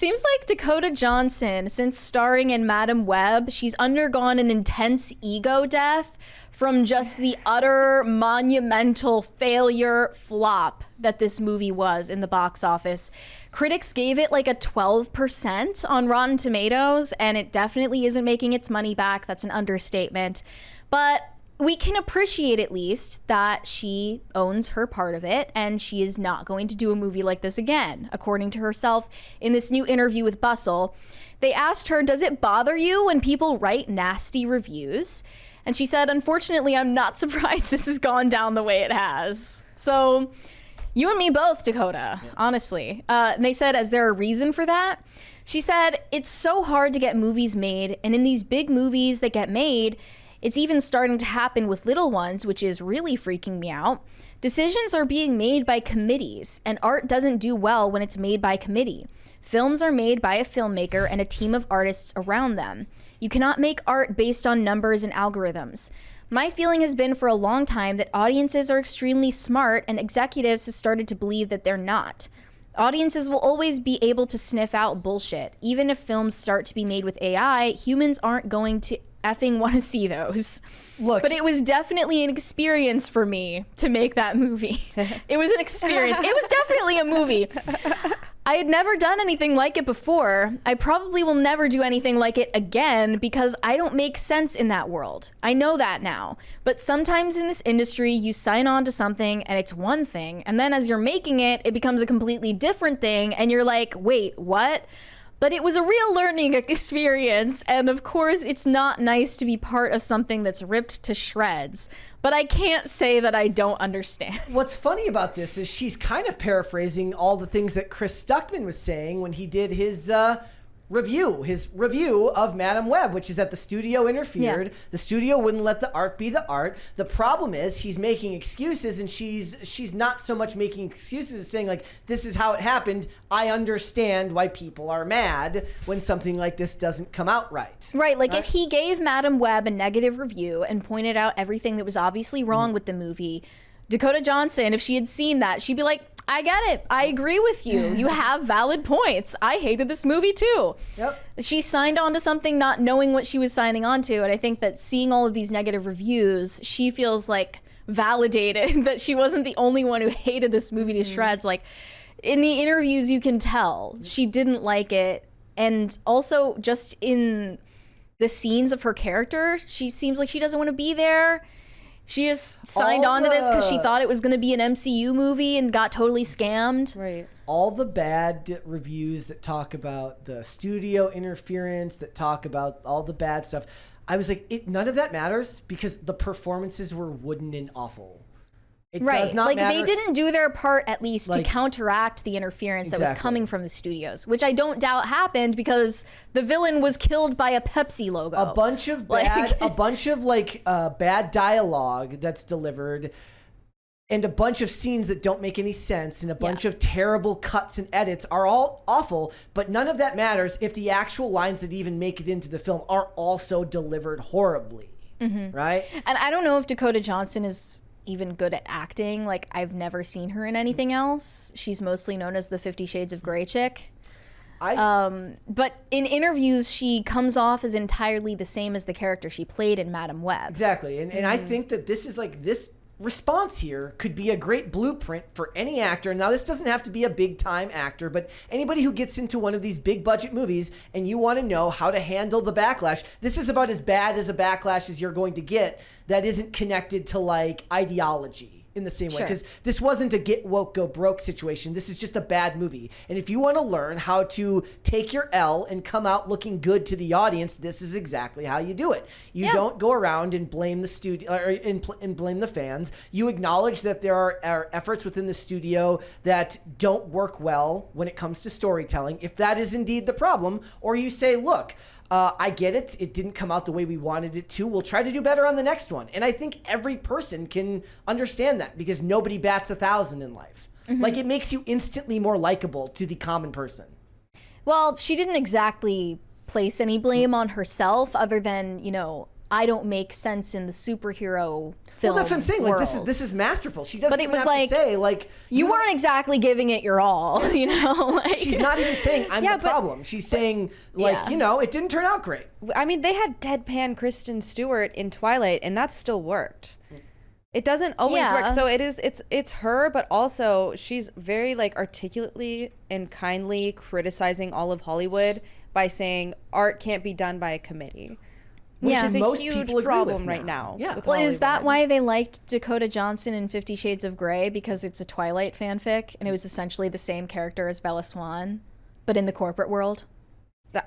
Seems like Dakota Johnson, since starring in Madam Web, she's undergone an intense ego death from just the utter monumental failure flop that this movie was in the box office. Critics gave it like a 12% on Rotten Tomatoes, and it definitely isn't making its money back. That's an understatement. But we can appreciate at least that she owns her part of it, and she is not going to do a movie like this again, according to herself in this new interview with Bustle. They asked her, does it bother you when people write nasty reviews? And she said, unfortunately, I'm not surprised this has gone down the way it has. So you and me both, Dakota, honestly. And they said, is there a reason for that? She said, it's so hard to get movies made. And in these big movies that get made, it's even starting to happen with little ones, which is really freaking me out. Decisions are being made by committees, and art doesn't do well when it's made by committee. Films are made by a filmmaker and a team of artists around them. You cannot make art based on numbers and algorithms. My feeling has been for a long time that audiences are extremely smart, and executives have started to believe that they're not. Audiences will always be able to sniff out bullshit. Even if films start to be made with AI, humans aren't going to effing want to see those. Look, but it was definitely an experience for me to make that movie. It was an experience. It was definitely a movie. I had never done anything like it before. I probably will never do anything like it again because I don't make sense in that world. I know that now. But sometimes in this industry, you sign on to something and it's one thing, and then as you're making it, it becomes a completely different thing, and you're like, wait, what? But it was a real learning experience, and of course, it's not nice to be part of something that's ripped to shreds. But I can't say that I don't understand. What's funny about this is she's kind of paraphrasing all the things that Chris Stuckman was saying when he did his review of Madam Web, which is that the studio interfered. Yeah. The studio wouldn't let the art be the art. The problem is he's making excuses, and she's not so much making excuses as saying, like, this is how it happened. I understand why people are mad when something like this doesn't come out right. Right, like if he gave Madam Web a negative review and pointed out everything that was obviously wrong with the movie, Dakota Johnson, if she had seen that, she'd be like, I get it. I agree with you. You have valid points. I hated this movie too. Yep. She signed on to something not knowing what she was signing on to. And I think that seeing all of these negative reviews, she feels like validated that she wasn't the only one who hated this movie to shreds. Like in the interviews, you can tell she didn't like it. And also just in the scenes of her character, she seems like she doesn't want to be there. She just signed on to this because she thought it was going to be an MCU movie and got totally scammed. Right. All the bad reviews that talk about the studio interference, that talk about all the bad stuff, I was like, none of that matters because the performances were wooden and awful. It does not matter. They didn't do their part at least to counteract the interference that was coming from the studios, which I don't doubt happened because the villain was killed by a Pepsi logo. A bunch of bad dialogue that's delivered, and a bunch of scenes that don't make any sense, and a bunch of terrible cuts and edits are all awful, but none of that matters if the actual lines that even make it into the film are also delivered horribly. Right? And I don't know if Dakota Johnson is even good at acting. Like, I've never seen her in anything else. She's mostly known as the 50 Shades of Grey chick. But in interviews, she comes off as entirely the same as the character she played in Madam Web. Exactly. And I think that this is like, this response here could be a great blueprint for any actor. Now, this doesn't have to be a big time actor, but anybody who gets into one of these big budget movies and you want to know how to handle the backlash, this is about as bad as a backlash as you're going to get that isn't connected to like ideology in the same way. Because this wasn't a get woke, go broke situation. This is just a bad movie. And if you want to learn how to take your L and come out looking good to the audience, this is exactly how you do it. You don't go around and blame the studio and blame the fans. You acknowledge that there are efforts within the studio that don't work well when it comes to storytelling, if that is indeed the problem. Or you say, look, I get it. It didn't come out the way we wanted it to. We'll try to do better on the next one. And I think every person can understand that because nobody bats 1,000 in life. Like, it makes you instantly more likable to the common person. Well, she didn't exactly place any blame on herself other than, you know, I don't make sense in the superhero film. Well, that's what I'm saying. Like world. this is masterful. She doesn't But it even was have like, to say like you weren't exactly giving it your all, you know? Like, she's not even saying I'm Yeah, the but- problem. She's saying like, Yeah. you know, it didn't turn out great. I mean, they had deadpan Kristen Stewart in Twilight, and that still worked. It doesn't always Yeah. work. So it's her, but also she's very like articulately and kindly criticizing all of Hollywood by saying art can't be done by a committee. Which Yeah. is a Most huge people agree problem with right now. now. Yeah. with well, is that Hollywood. why they liked Dakota Johnson in 50 Shades of Grey? Because it's a Twilight fanfic, and it was essentially the same character as Bella Swan, but in the corporate world?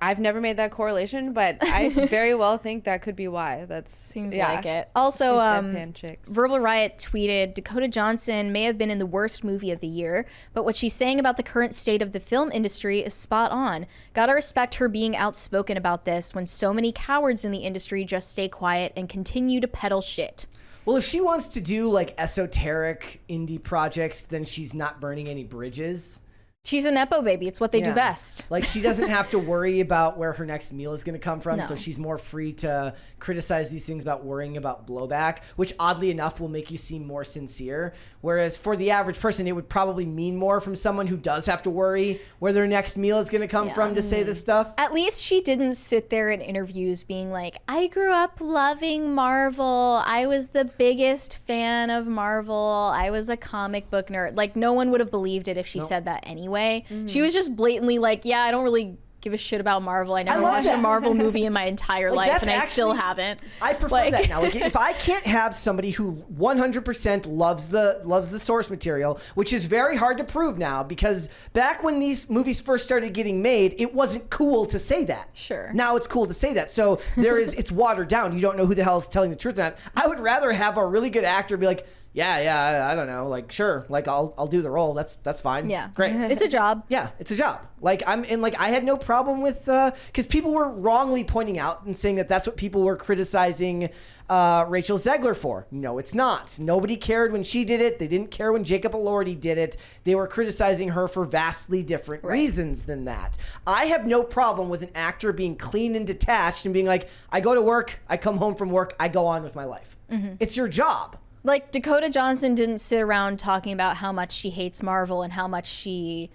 I've never made that correlation, but I very well think that could be why. That's Seems yeah. like it. Also, These deadpan chicks. Verbal Riot tweeted, Dakota Johnson may have been in the worst movie of the year, but what she's saying about the current state of the film industry is spot on. Gotta respect her being outspoken about this when so many cowards in the industry just stay quiet and continue to peddle shit. Well, if she wants to do like esoteric indie projects, then she's not burning any bridges. She's a Nepo baby. It's what they do Yeah. best. Like she doesn't have to worry about where her next meal is going to come from. No. So she's more free to criticize these things about worrying about blowback, which oddly enough will make you seem more sincere. Whereas for the average person, it would probably mean more from someone who does have to worry where their next meal is going to come Yeah. from to say this stuff. At least she didn't sit there in interviews being like, I grew up loving Marvel. I was the biggest fan of Marvel. I was a comic book nerd. Like, no one would have believed it if she said that anyway. She was just blatantly like, yeah, I don't really give a shit about Marvel. I never love watched that. a Marvel movie in my entire Like, life, that's and I still actually- haven't. I prefer Like- that now. Like, if I can't have somebody who 100% loves the source material, which is very hard to prove now, because back when these movies first started getting made, it wasn't cool to say that. Sure. Now it's cool to say that. So it's watered down. You don't know who the hell is telling the truth or not. I would rather have a really good actor be like, yeah, I don't know, like sure, like I'll do the role. That's fine. Yeah. great. It's a job. Yeah, it's a job. Like I had no problem with because people were wrongly pointing out and saying that that's what people were criticizing Rachel Zegler for. No, it's not. Nobody cared when she did it. They didn't care when Jacob Elordi did it. They were criticizing her for vastly different reasons than that. I have no problem with an actor being clean and detached and being like, I go to work, I come home from work, I go on with my life. It's your job. Like, Dakota Johnson didn't sit around talking about how much she hates Marvel and how much she,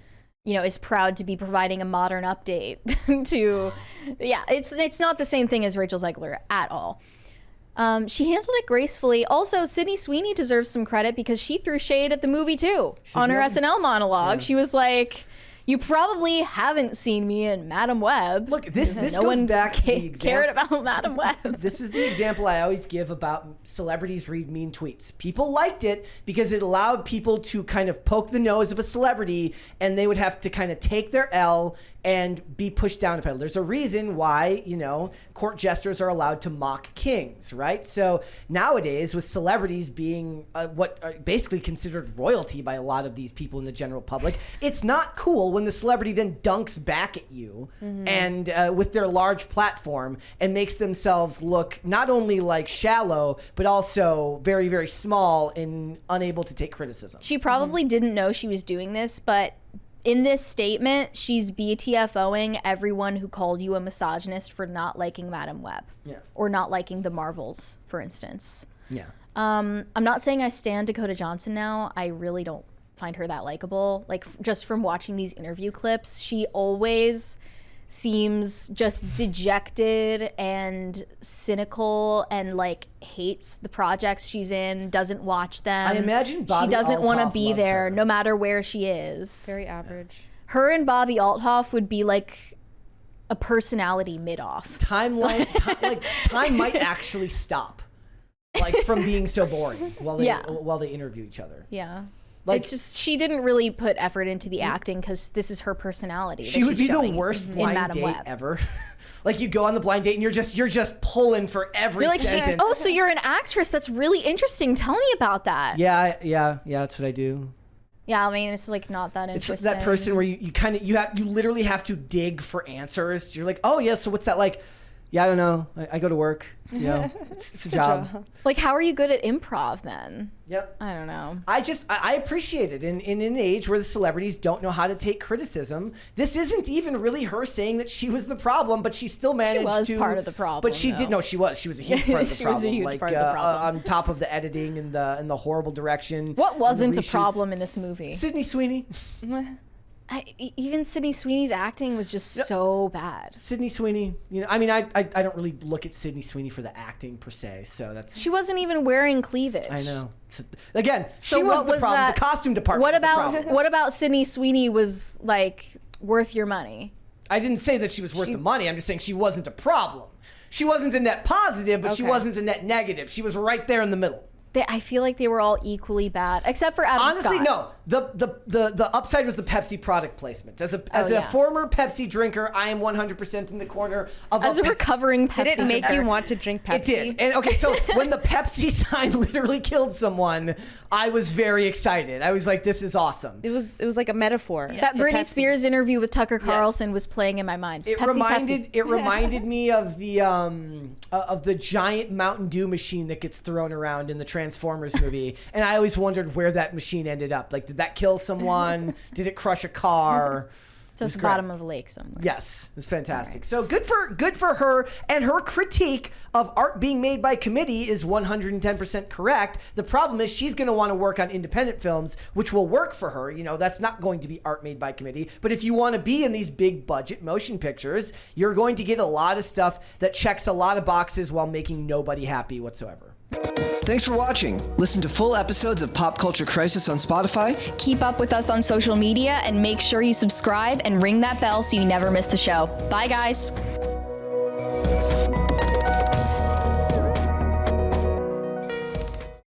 you know, is proud to be providing a modern update to, yeah, it's not the same thing as Rachel Zegler at all. She handled it gracefully. Also, Sydney Sweeney deserves some credit because she threw shade at the movie too. On her SNL monologue, she was like, you probably haven't seen me in Madam Web. Look, this no goes one back to the cared example. about Madam Web. This is the example I always give about celebrities read mean tweets. People liked it because it allowed people to kind of poke the nose of a celebrity, and they would have to kind of take their L and be pushed down a pedal. There's a reason why, you know, court jesters are allowed to mock kings, right? So nowadays, with celebrities being what are basically considered royalty by a lot of these people in the general public, it's not cool when the celebrity then dunks back at you and with their large platform and makes themselves look not only like shallow, but also very, very small and unable to take criticism. She probably didn't know she was doing this, but in this statement, she's BTFOing everyone who called you a misogynist for not liking Madam Web. Yeah. Or not liking the Marvels, for instance. Yeah. I'm not saying I stan Dakota Johnson now. I really don't find her that likable. Like, just from watching these interview clips, she always seems just dejected and cynical and like hates the projects she's in, doesn't watch them. I imagine Bobby she doesn't want to Althoff be loves her her. no matter where she is. Very average. Her and Bobby Althoff would be like a personality mid-off. Time might actually stop, like from being so boring while they interview each other. Yeah. Like- It's just, she didn't really put effort into the acting because this is her personality. She that would she's be the showing worst in blind Madam date Web. ever. Like you go on the blind date and you're just pulling for every You're like, sentence. oh, so you're an actress. That's really interesting. Tell me about that. Yeah, that's what I do. Yeah, I mean, it's like not that It's interesting. that person where you literally have to dig for answers. You're like, oh yeah, so what's that like? Yeah, I don't know. I go to work. You know, it's a job. Like, how are you good at improv then? Yep. I don't know. I appreciate it. In an age where the celebrities don't know how to take criticism, this isn't even really her saying that she was the problem, but she still managed to. She was part of the problem. But she did. No, she was. She was a huge part of the She problem. was a huge like, part of the problem. On top of the editing and the horrible direction. What wasn't a reshoots. problem in this movie? Sydney Sweeney. Even Sydney Sweeney's acting was just so bad. Sydney Sweeney. You know, I mean, I don't really look at Sydney Sweeney for the acting per se. So that's. She wasn't even wearing cleavage. I know. Again, So she what wasn't the was problem. that? The costume department. What was the about problem. what about Sydney Sweeney was like worth your money? I didn't say that she was worth the money. I'm just saying she wasn't a problem. She wasn't a net positive, but she Okay. wasn't a net negative. She was right there in the middle. I feel like they were all equally bad, except for Adam Honestly, Scott. no. The upside was the Pepsi product placement. As a yeah. former Pepsi drinker, I am 100% in the corner of As a recovering Pepsi Did it make drinker. you want to drink Pepsi? It did. And okay, so when the Pepsi sign literally killed someone, I was very excited. I was like, this is awesome. It was like a metaphor. That for Britney Pepsi. Spears interview with Tucker Carlson was playing in my mind. It Pepsi. reminded me of the giant Mountain Dew machine that gets thrown around in the Transformers movie, and I always wondered where that machine ended up. Like, did that kill someone? Did it crush a car? So it's the bottom of a lake somewhere. Yes, it's fantastic. So good for her, and her critique of art being made by committee is 110% correct. The problem is she's going to want to work on independent films, which will work for her. You know, that's not going to be art made by committee. But if you want to be in these big budget motion pictures, you're going to get a lot of stuff that checks a lot of boxes while making nobody happy whatsoever. Thanks for watching. Listen to full episodes of Pop Culture Crisis on Spotify. Keep up with us on social media and make sure you subscribe and ring that bell so you never miss the show. Bye, guys.